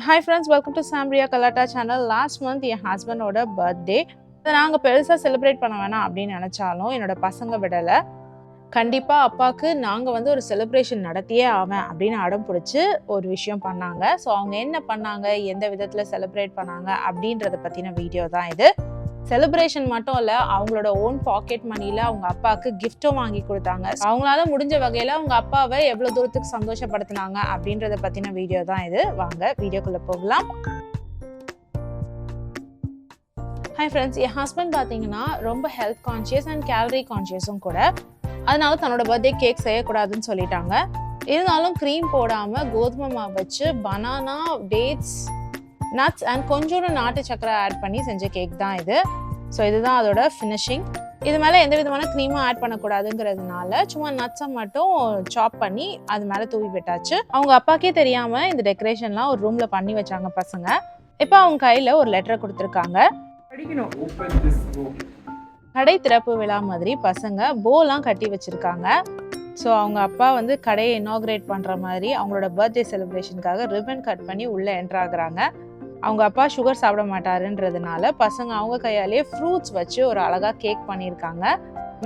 Hi friends, welcome to Samria Kalata channel. Last month என் ஹஸ்பண்டோட birthday. நாங்கள் பெருசாக celebrate பண்ண வேணாம் அப்படின்னு நினச்சாலும் என்னோட பசங்க விடலை. கண்டிப்பாக அப்பாவுக்கு நாங்கள் ஒரு செலிப்ரேஷன் நடத்தியே ஆவேன் அப்படின்னு அடம் பிடிச்சி ஒரு விஷயம் பண்ணாங்க. ஸோ அவங்க என்ன பண்ணாங்க, எந்த விதத்தில் செலிப்ரேட் பண்ணாங்க அப்படின்றத பற்றின வீடியோ தான் இது. செலிப்ரேஷன் மட்டும் இல்லை, அவங்களோட ஓன் பாக்கெட் மணியில் அவங்க அப்பாவுக்கு கிஃப்ட்டும் வாங்கி கொடுத்தாங்க. அவங்களால முடிஞ்ச வகையில் அவங்க அப்பாவை எவ்வளோ தூரத்துக்கு சந்தோஷப்படுத்தினாங்க அப்படின்றத பற்றின வீடியோ தான் இது. வாங்க வீடியோக்குள்ளே போகலாம். ஹாய் ஃப்ரெண்ட்ஸ், என் ஹஸ்பண்ட் பார்த்தீங்கன்னா ரொம்ப ஹெல்த் கான்ஷியஸ் அண்ட் கேலரி கான்ஷியஸும் கூட. அதனால தன்னோட பர்த்டே கேக் செய்யக்கூடாதுன்னு சொல்லிட்டாங்க. இருந்தாலும் க்ரீம் போடாமல் கோதுமை மாவு வச்சு பனானா, டேட்ஸ், நட்ஸ் அண்ட் கொஞ்சோண்டு நாட்டு சக்கரை ஆட் பண்ணி செஞ்ச கேக் தான் இது. ஸோ இதுதான் அதோட ஃபினிஷிங். இது மேலே எந்த விதமான க்ரீமும் ஆட் பண்ணக்கூடாதுங்கிறதுனால சும்மா நட்ஸை மட்டும் சாப் பண்ணி அது மேலே தூவி விட்டாச்சு. அவங்க அப்பாக்கே தெரியாமல் இந்த டெக்கரேஷன்லாம் ஒரு ரூமில் பண்ணி வச்சாங்க பசங்க. இப்போ அவங்க கையில் ஒரு லெட்டரை கொடுத்துருக்காங்க. கடை திறப்பு விழா மாதிரி பசங்க போலாம் கட்டி வச்சுருக்காங்க. ஸோ அவங்க அப்பா கடையை இனாக்ரேட் பண்ணுற மாதிரி அவங்களோட பர்த்டே செலிப்ரேஷனுக்காக ரிப்பன் கட் பண்ணி உள்ளே என்ட்ரு ஆகுறாங்க. அவங்க அப்பா சுகர் சாப்பிட மாட்டாருன்றதுனால பசங்க அவங்க கையாலேயே ஃப்ரூட்ஸ் வச்சு ஒரு அழகாக கேக் பண்ணியிருக்காங்க.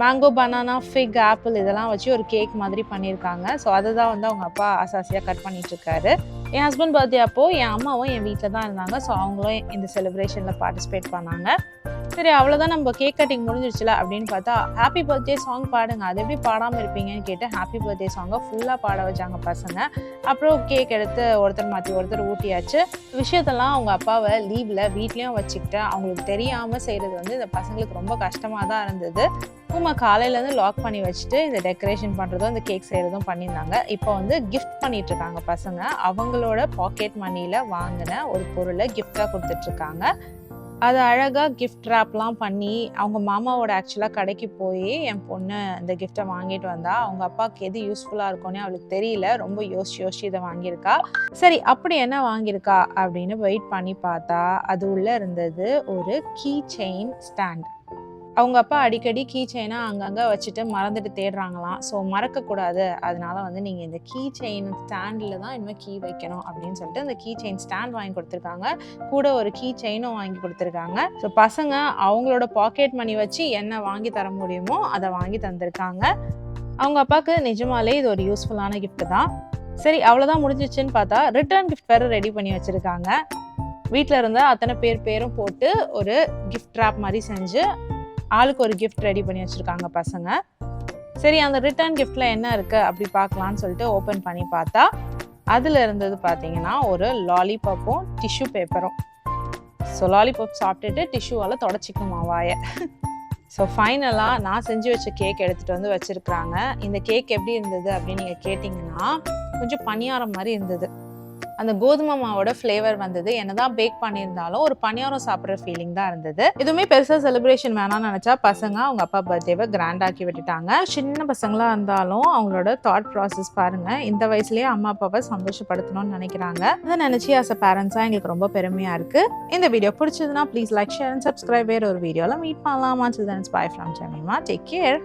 மேங்கோ, பனானா, ஃபிக், ஆப்பிள் இதெல்லாம் வச்சு ஒரு கேக் மாதிரி பண்ணியிருக்காங்க. ஸோ அதை தான் அவங்க அப்பா ஆசாசியாக கட் பண்ணிகிட்ருக்காரு. என் ஹஸ்பண்ட் பர்த்டே அப்போது என் அம்மாவும் என் வீட்டில் தான் இருந்தாங்க. ஸோ அவங்களும் இந்த செலிப்ரேஷனில் பார்ட்டிசிபேட் பண்ணாங்க. சரி, அவ்வளோதான், நம்ம கேக் கட்டிங் முடிஞ்சிருச்சுல அப்படின்னு பார்த்தா ஹாப்பி பர்த்டே சாங் பாடுங்க, அது எப்படி பாடாமல் இருப்பீங்கன்னு கேட்டு ஹாப்பி பர்த்டே சாங்கை ஃபுல்லாக பாட வச்சாங்க பசங்க. அப்புறம் கேக் எடுத்து ஒருத்தர் மாற்றி ஒருத்தர் ஊட்டியாச்சு. விஷயத்தெல்லாம் அவங்க அப்பாவை லீவில் வீட்லேயும் வச்சுக்கிட்டு அவங்களுக்கு தெரியாமல் செய்கிறது இந்த பசங்களுக்கு ரொம்ப கஷ்டமாக தான் இருந்தது. அவங்க காலையிலேருந்து லாக் பண்ணி வச்சுட்டு இந்த டெக்கரேஷன் பண்ணுறதும் இந்த கேக் செய்கிறதும் பண்ணியிருந்தாங்க. இப்போ கிஃப்ட் பண்ணிட்டு இருக்காங்க பசங்க. அவங்களோட பாக்கெட் மணியில் வாங்கின ஒரு பொருளை கிஃப்டாக கொடுத்துட்ருக்காங்க. அதை அழகாக கிஃப்ட் ரேப்லாம் பண்ணி அவங்க மாமாவோட ஆக்சுவலாக கடைக்கு போய் என் பொண்ணு இந்த கிஃப்டை வாங்கிட்டு வந்தா. அவங்க அப்பாவுக்கு எது யூஸ்ஃபுல்லாக இருக்கும்னு அவளுக்கு தெரியல, ரொம்ப யோசிச்சு இதை வாங்கியிருக்கா. சரி, அப்படி என்ன வாங்கியிருக்கா அப்படின்னு வெயிட் பண்ணி பார்த்தா அது உள்ளே இருந்தது ஒரு கீ செயின் ஸ்டாண்ட். அவங்க அப்பா அடிக்கடி கீ செயினை அங்கங்கே வச்சுட்டு மறந்துட்டு தேடுறாங்களாம். ஸோ மறக்கக்கூடாது, அதனால நீங்கள் இந்த கீ செயின் ஸ்டாண்டில் தான் இனிமேல் கீ வைக்கணும் அப்படின்னு சொல்லிட்டு அந்த கீ செயின் ஸ்டாண்ட் வாங்கி கொடுத்துருக்காங்க. கூட ஒரு கீ செயினும் வாங்கி கொடுத்துருக்காங்க. ஸோ பசங்க அவங்களோட பாக்கெட் மணி வச்சு என்ன வாங்கி தர முடியுமோ அதை வாங்கி தந்திருக்காங்க. அவங்க அப்பாவுக்கு நிஜமாலே இது ஒரு யூஸ்ஃபுல்லான கிஃப்ட் தான். சரி, அவ்வளோதான் முடிஞ்சிச்சுன்னு பார்த்தா ரிட்டர்ன் கிஃப்ட் வேறு ரெடி பண்ணி வச்சுருக்காங்க. வீட்டில் இருந்த அத்தனை பேரும் போட்டு ஒரு கிஃப்ட் ரேப் மாதிரி செஞ்சு ஆளுக்கு ஒரு கிஃப்ட் ரெடி பண்ணி வச்சுருக்காங்க பசங்க. சரி, அந்த ரிட்டர்ன் கிஃப்டில் என்ன இருக்குது அப்படி பார்க்கலான்னு சொல்லிட்டு ஓப்பன் பண்ணி பார்த்தா அதில் இருந்தது பார்த்தீங்கன்னா ஒரு லாலிபாப்பும் டிஷ்யூ பேப்பரும். ஸோ லாலிபாப் சாப்பிட்டுட்டு டிஷ்யூவால் தொடச்சிக்குமா வாயை. ஸோ ஃபைனலாக நான் செஞ்சு வச்ச கேக் எடுத்துகிட்டு வச்சுருக்குறாங்க. இந்த கேக் எப்படி இருந்தது அப்படின்னு நீங்கள் கேட்டிங்கன்னா கொஞ்சம் பணியாரம் மாதிரி இருந்தது. அந்த கோதுமை மாவோட ஃப்ளேவர் என்னதான் பேக் பண்ணியிருந்தாலும் ஒரு பணியாரம் சாப்பிட்ற ஃபீலிங் தான் இருந்தது. எதுவுமே பெருசாக செலிப்ரேஷன் வேணாம்னு நினச்சா பசங்க அவங்க அப்பா பர்த்டேவை கிராண்டாக்கி விட்டுட்டாங்க. சின்ன பசங்களாக இருந்தாலும் அவங்களோட தாட் ப்ராசஸ் பாருங்கள். இந்த வயசுலேயே அம்மா அப்பாவை சந்தோஷப்படுத்தணும்னு நினைக்கிறாங்க. அதை நினச்சி ஆஸ் அ பேரண்ட்ஸாக எங்களுக்கு ரொம்ப பெருமையாக இருக்குது. இந்த வீடியோ பிடிச்சதுன்னா please like, share and subscribe. வேறு ஒரு வீடியோவில் மீட் பண்ணலாமா? Children's, bye from Jemima. Take care.